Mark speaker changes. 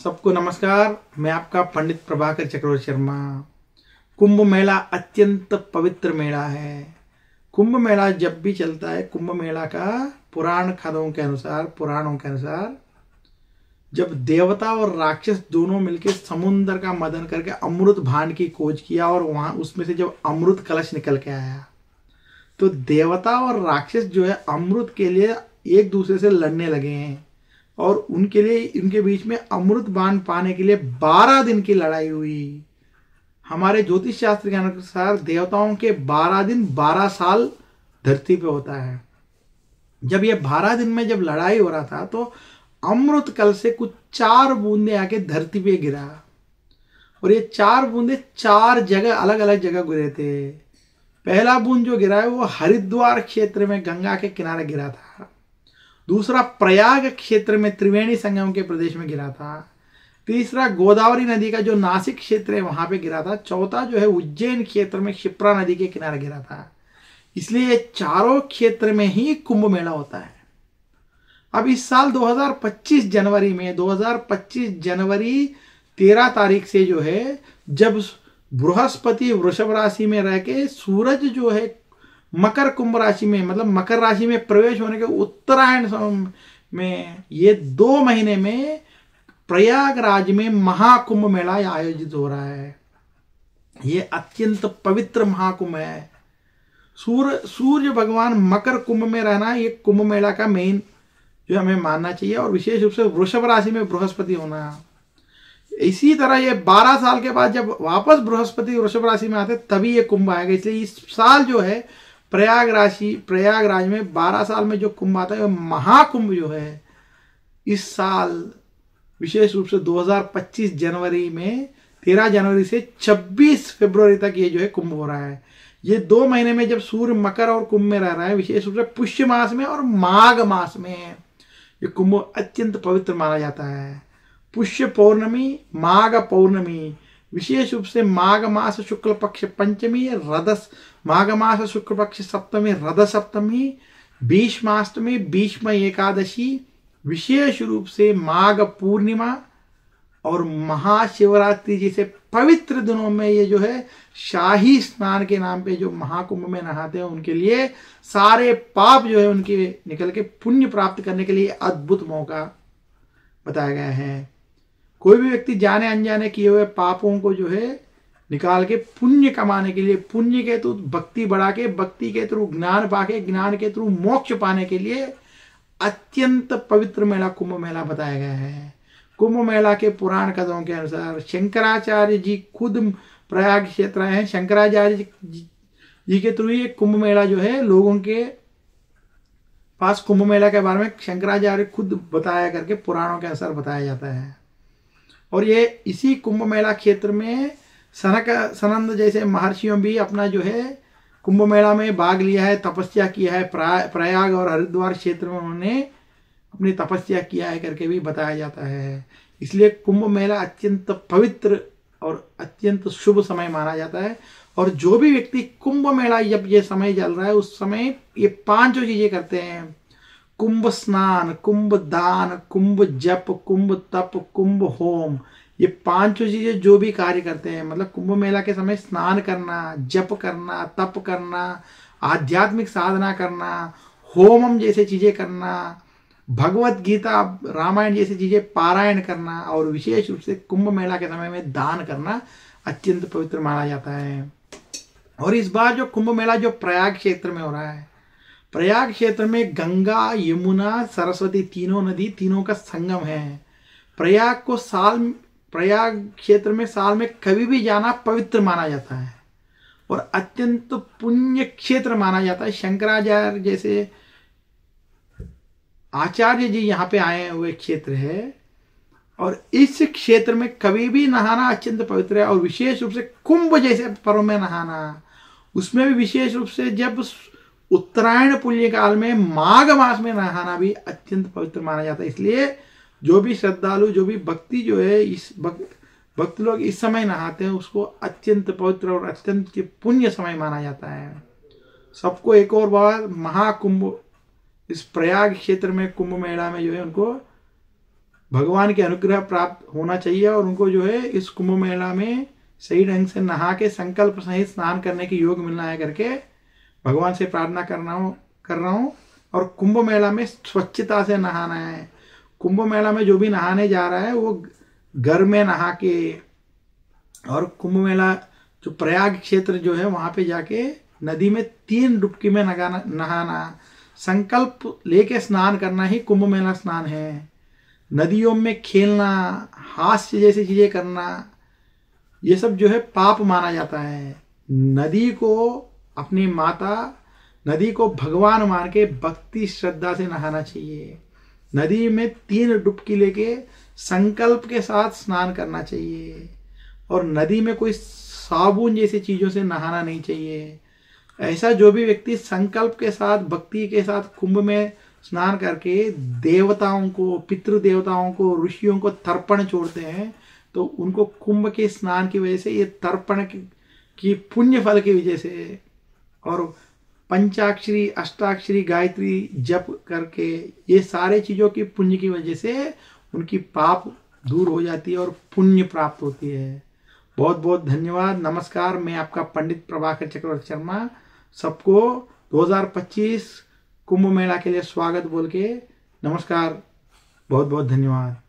Speaker 1: सबको नमस्कार। मैं आपका पंडित प्रभाकर चक्रवर्ती शर्मा। कुंभ मेला अत्यंत पवित्र मेला है। कुंभ मेला जब भी चलता है, कुंभ मेला का पुराणों के अनुसार जब देवता और राक्षस दोनों मिलकर समुद्र का मदन करके अमृत भांड की खोज किया और वहां उसमें से जब अमृत कलश निकल के आया तो देवता और राक्षस जो है अमृत के लिए एक दूसरे से लड़ने लगे हैं और उनके लिए इनके बीच में अमृत बाण पाने के लिए 12 दिन की लड़ाई हुई। हमारे ज्योतिष शास्त्र के अनुसार देवताओं के 12 दिन 12 साल धरती पे होता है। जब ये 12 दिन में जब लड़ाई हो रहा था तो अमृत कल से कुछ 4 बूंदे आके धरती पे गिरा और ये 4 बूंदे 4 जगह अलग अलग जगह गिरे थे। पहला बूंद जो गिरा है वो हरिद्वार क्षेत्र में गंगा के किनारे गिरा था। दूसरा प्रयाग क्षेत्र में त्रिवेणी संगम के प्रदेश में गिरा था। तीसरा गोदावरी नदी का जो नासिक क्षेत्र है वहां पे गिरा था। चौथा जो है उज्जैन क्षेत्र में क्षिप्रा नदी के किनारे गिरा था। इसलिए ये चारों क्षेत्र में ही कुंभ मेला होता है। अब इस साल 2025 जनवरी 13 तारीख से जो है जब बृहस्पति वृषभ राशि में रह के सूरज जो है मकर कुंभ राशि में मतलब मकर राशि में प्रवेश होने के उत्तरायण में ये 2 महीने में प्रयागराज में महाकुंभ मेला आयोजित हो रहा है। ये अत्यंत पवित्र महाकुंभ है। सूर्य भगवान मकर कुंभ में रहना ये कुंभ मेला का मेन जो हमें मानना चाहिए और विशेष रूप से वृषभ राशि में बृहस्पति होना। इसी तरह ये 12 साल के बाद जब वापस बृहस्पति वृषभ राशि में आते तभी ये कुंभ आएगा। इसलिए इस साल जो है प्रयागराज में 12 साल में जो कुंभ आता है महाकुंभ जो है इस साल विशेष रूप से 2025 जनवरी में 13 जनवरी से 26 फरवरी तक ये जो है कुंभ हो रहा है। ये 2 महीने में जब सूर्य मकर और कुंभ में रह रहा है विशेष रूप से पुष्य मास में और माघ मास में ये कुंभ अत्यंत पवित्र माना जाता है। पुष्य पौर्णमी माघ पौर्णमी विशेष रूप से माघ मास शुक्ल पक्ष पंचमी माघ मास शुक्ल पक्ष सप्तमी रथ सप्तमी भीष्माष्टमी भीष्म एकादशी विशेष रूप से माघ पूर्णिमा और महाशिवरात्रि जैसे पवित्र दिनों में ये जो है शाही स्नान के नाम पे जो महाकुंभ में नहाते हैं उनके लिए सारे पाप जो है उनके निकल के पुण्य प्राप्त करने के लिए अद्भुत मौका बताया गया है। कोई भी व्यक्ति जाने अनजाने किए हुए पापों को जो है निकाल के पुण्य कमाने के लिए पुण्य के थ्रू भक्ति बढ़ा के भक्ति के थ्रू ज्ञान पाके ज्ञान के थ्रू मोक्ष पाने के लिए अत्यंत पवित्र मेला कुंभ मेला बताया गया है। कुंभ मेला के पुराण कथाओं के अनुसार शंकराचार्य जी खुद प्रयाग क्षेत्र हैं। शंकराचार्य जी के थ्रू ये कुंभ मेला जो है लोगों के पास कुंभ मेला के बारे में शंकराचार्य खुद बताया करके पुराणों के अनुसार बताया जाता है। और ये इसी कुंभ मेला क्षेत्र में सनंद जैसे महर्षियों भी अपना जो है कुंभ मेला में भाग लिया है, तपस्या किया है। प्रयाग और हरिद्वार क्षेत्र में उन्होंने अपनी तपस्या किया है करके भी बताया जाता है। इसलिए कुंभ मेला अत्यंत पवित्र और अत्यंत शुभ समय माना जाता है। और जो भी व्यक्ति कुंभ मेला जब ये समय चल रहा है उस समय ये 5 चीजें करते हैं: कुंभ स्नान, कुंभ दान, कुंभ जप, कुंभ तप, कुंभ होम। ये 5 चीजें जो भी कार्य करते हैं मतलब कुंभ मेला के समय स्नान करना, जप करना, तप करना, आध्यात्मिक साधना करना, होमम जैसे चीजें करना, भगवत गीता रामायण जैसी चीजें पारायण करना और विशेष रूप से कुंभ मेला के समय में दान करना अत्यंत पवित्र माना जाता है। और इस बार जो कुंभ मेला जो प्रयाग क्षेत्र में हो रहा है, प्रयाग क्षेत्र में गंगा यमुना सरस्वती तीनों नदी तीनों का संगम है। प्रयाग क्षेत्र में साल में कभी भी जाना पवित्र माना जाता है और अत्यंत पुण्य क्षेत्र माना जाता है। शंकराचार्य जैसे आचार्य जी यहाँ पे आए हुए क्षेत्र है और इस क्षेत्र में कभी भी नहाना अत्यंत पवित्र है। और विशेष रूप से कुंभ जैसे पर्व में नहाना, उसमें भी विशेष रूप से जब उत्तरायण पुण्य काल में माघ मास में नहाना भी अत्यंत पवित्र माना जाता है। इसलिए जो भी श्रद्धालु जो भी भक्ति जो है इस भक्त लोग इस समय नहाते हैं उसको अत्यंत पवित्र और अत्यंत पुण्य समय माना जाता है। सबको एक और बार महाकुंभ इस प्रयाग क्षेत्र में कुंभ मेला में जो है उनको भगवान के अनुग्रह प्राप्त होना चाहिए और उनको जो है इस कुंभ मेला में सही ढंग से नहा के संकल्प सहित स्नान करने की योग मिलना है करके भगवान से प्रार्थना कर रहा हूँ। और कुंभ मेला में स्वच्छता से नहाना है। कुंभ मेला में जो भी नहाने जा रहा है वो घर में नहा के, और कुंभ मेला जो प्रयाग क्षेत्र जो है वहां पे जाके नदी में 3 डुबकी में नहाना, संकल्प लेके स्नान करना ही कुंभ मेला स्नान है। नदियों में खेलना, हास्य जैसी चीजें करना, ये सब जो है पाप माना जाता है। नदी को अपनी माता, नदी को भगवान मान के भक्ति श्रद्धा से नहाना चाहिए। नदी में 3 डुबकी लेके संकल्प के साथ स्नान करना चाहिए। और नदी में कोई साबुन जैसी चीजों से नहाना नहीं चाहिए। ऐसा जो भी व्यक्ति संकल्प के साथ, भक्ति के साथ कुंभ में स्नान करके देवताओं को, पितृ देवताओं को, ऋषियों को तर्पण छोड़ते हैं, तो उनको कुंभ के स्नान की वजह से, ये तर्पण की पुण्य फल की वजह से और पंचाक्षरी अष्टाक्षरी गायत्री जप करके ये सारे चीजों की पुण्य की वजह से उनकी पाप दूर हो जाती है और पुण्य प्राप्त होती है। बहुत बहुत धन्यवाद। नमस्कार। मैं आपका पंडित प्रभाकर चक्रवर्ती शर्मा सबको 2025 कुंभ मेला के लिए स्वागत बोल के नमस्कार। बहुत बहुत धन्यवाद।